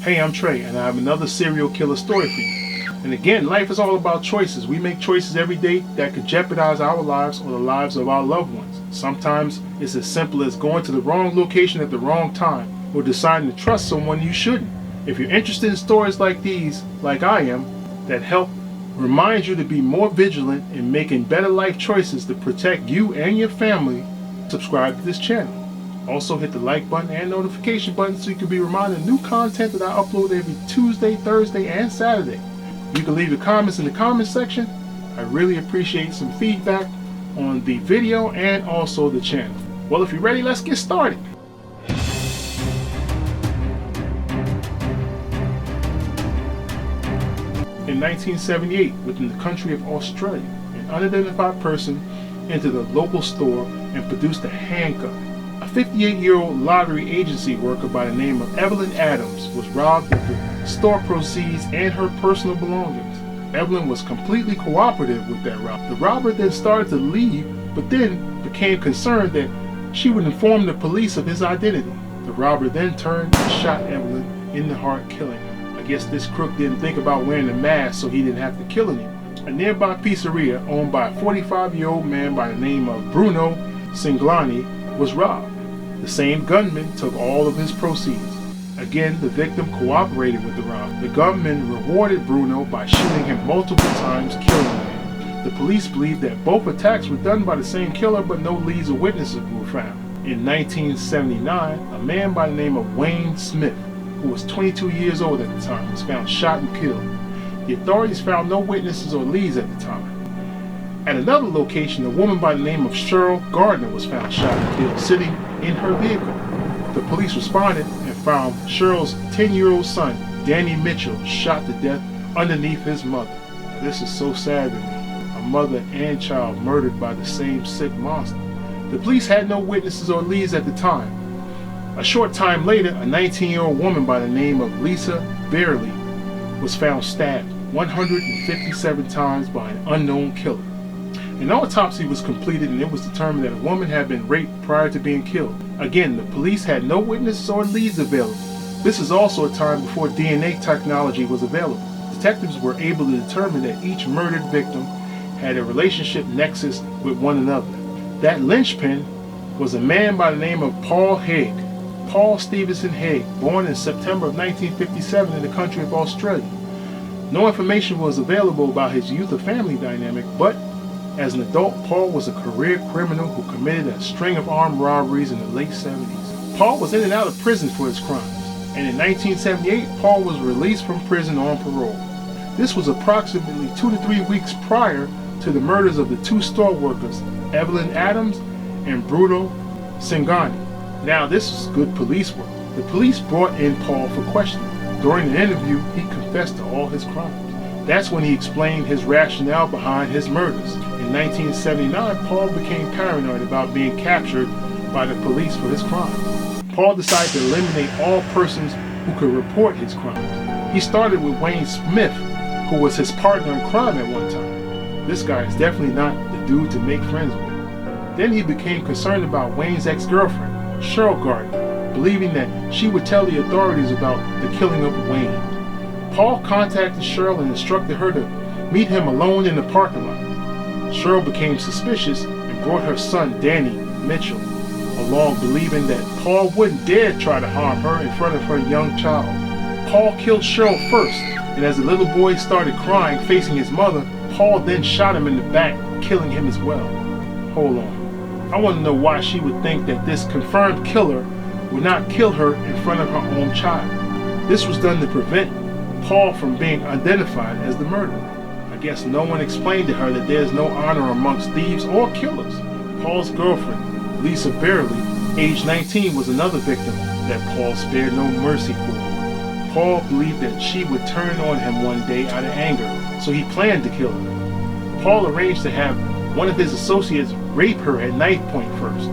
Hey, I'm Trey, and I have another serial killer story for you. And again, life is all about choices. We make choices every day that could jeopardize our lives or the lives of our loved ones. Sometimes it's as simple as going to the wrong location at the wrong time, or deciding to trust someone you shouldn't. If you're interested in stories like these, like I am, that help remind you to be more vigilant in making better life choices to protect you and your family, subscribe to this channel. Also hit the like button and notification button so you can be reminded of new content that I upload every Tuesday, Thursday, and Saturday. You can leave your comments in the comment section. I really appreciate some feedback on the video and also the channel. Well, if you're ready, let's get started. In 1978, within the country of Australia, an unidentified person entered a local store and produced a handgun. A 58-year-old lottery agency worker by the name of Evelyn Adams was robbed of the store proceeds and her personal belongings. Evelyn was completely cooperative with that robber. The robber then started to leave, but then became concerned that she would inform the police of his identity. The robber then turned and shot Evelyn in the heart, killing her. I guess this crook didn't think about wearing a mask, so he didn't have to kill anyone. A nearby pizzeria owned by a 45-year-old man by the name of Bruno Singlani was robbed. The same gunman took all of his proceeds. Again, the victim cooperated with the robber. The gunman rewarded Bruno by shooting him multiple times, killing him. The police believe that both attacks were done by the same killer, but no leads or witnesses were found. In 1979, a man by the name of Wayne Smith, who was 22 years old at the time, was found shot and killed. The authorities found no witnesses or leads at the time. At another location, a woman by the name of Cheryl Gardner was found shot and killed, sitting in her vehicle. The police responded and found Cheryl's 10-year-old son, Danny Mitchell, shot to death underneath his mother. Now, this is so sad to me. A mother and child murdered by the same sick monster. The police had no witnesses or leads at the time. A short time later, a 19-year-old woman by the name of Lisa Bearley was found stabbed 157 times by an unknown killer. An autopsy was completed and it was determined that a woman had been raped prior to being killed. Again, the police had no witnesses or leads available. This is also a time before DNA technology was available. Detectives were able to determine that each murdered victim had a relationship nexus with one another. That linchpin was a man by the name of Paul Haig. Paul Stevenson Haig, born in September of 1957 in the country of Australia. No information was available about his youth or family dynamic, but as an adult, Paul was a career criminal who committed a string of armed robberies in the late 70s. Paul was in and out of prison for his crimes, and in 1978, Paul was released from prison on parole. This was approximately 2 to 3 weeks prior to the murders of the two store workers, Evelyn Adams and Bruno Singlani. Now, this is good police work. The police brought in Paul for questioning. During the interview, he confessed to all his crimes. That's when he explained his rationale behind his murders. In 1979, Paul became paranoid about being captured by the police for his crimes. Paul decided to eliminate all persons who could report his crimes. He started with Wayne Smith, who was his partner in crime at one time. This guy is definitely not the dude to make friends with. Then he became concerned about Wayne's ex-girlfriend, Cheryl Gardner, believing that she would tell the authorities about the killing of Wayne. Paul contacted Cheryl and instructed her to meet him alone in the parking lot. Cheryl became suspicious and brought her son, Danny Mitchell, along, believing that Paul wouldn't dare try to harm her in front of her young child. Paul killed Cheryl first, and as the little boy started crying, facing his mother, Paul then shot him in the back, killing him as well. Hold on. I want to know why she would think that this confirmed killer would not kill her in front of her own child. This was done to prevent Paul from being identified as the murderer. I guess no one explained to her that there's no honor amongst thieves or killers. Paul's girlfriend, Lisa Bearley, age 19, was another victim that Paul spared no mercy for. Paul believed that she would turn on him one day out of anger, so he planned to kill her. Paul arranged to have one of his associates rape her at knife point first.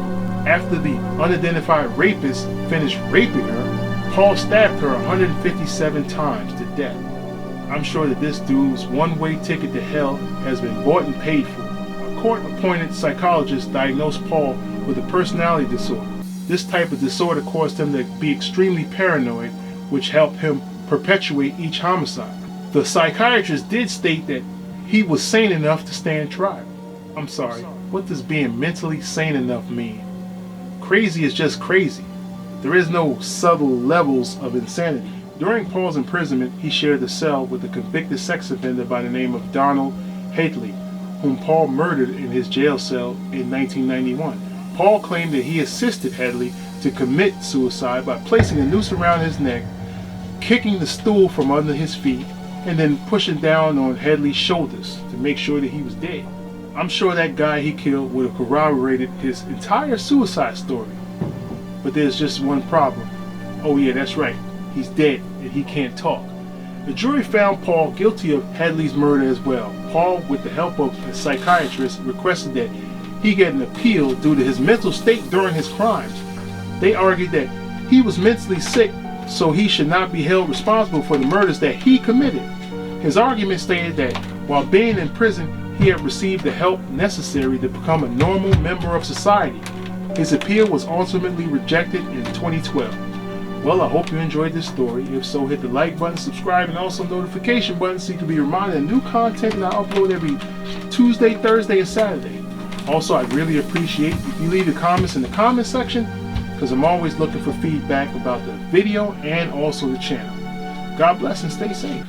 After the unidentified rapist finished raping her, Paul stabbed her 157 times to death. I'm sure that this dude's one-way ticket to hell has been bought and paid for. A court-appointed psychologist diagnosed Paul with a personality disorder. This type of disorder caused him to be extremely paranoid, which helped him perpetuate each homicide. The psychiatrist did state that he was sane enough to stand trial. I'm sorry, what does being mentally sane enough mean? Crazy is just crazy. There is no subtle levels of insanity. During Paul's imprisonment, he shared a cell with a convicted sex offender by the name of Donald Hadley, whom Paul murdered in his jail cell in 1991. Paul claimed that he assisted Hadley to commit suicide by placing a noose around his neck, kicking the stool from under his feet, and then pushing down on Hadley's shoulders to make sure that he was dead. I'm sure that guy he killed would have corroborated his entire suicide story. But there's just one problem. Oh yeah, that's right. He's dead and he can't talk. The jury found Paul guilty of Hadley's murder as well. Paul, with the help of a psychiatrist, requested that he get an appeal due to his mental state during his crimes. They argued that he was mentally sick, so he should not be held responsible for the murders that he committed. His argument stated that while being in prison, he had received the help necessary to become a normal member of society. His appeal was ultimately rejected in 2012. Well, I hope you enjoyed this story. If so, hit the like button, subscribe, and also notification button so you can be reminded of new content that I upload every Tuesday, Thursday, and Saturday. Also, I'd really appreciate if you leave your comments in the comment section, because I'm always looking for feedback about the video and also the channel. God bless and stay safe.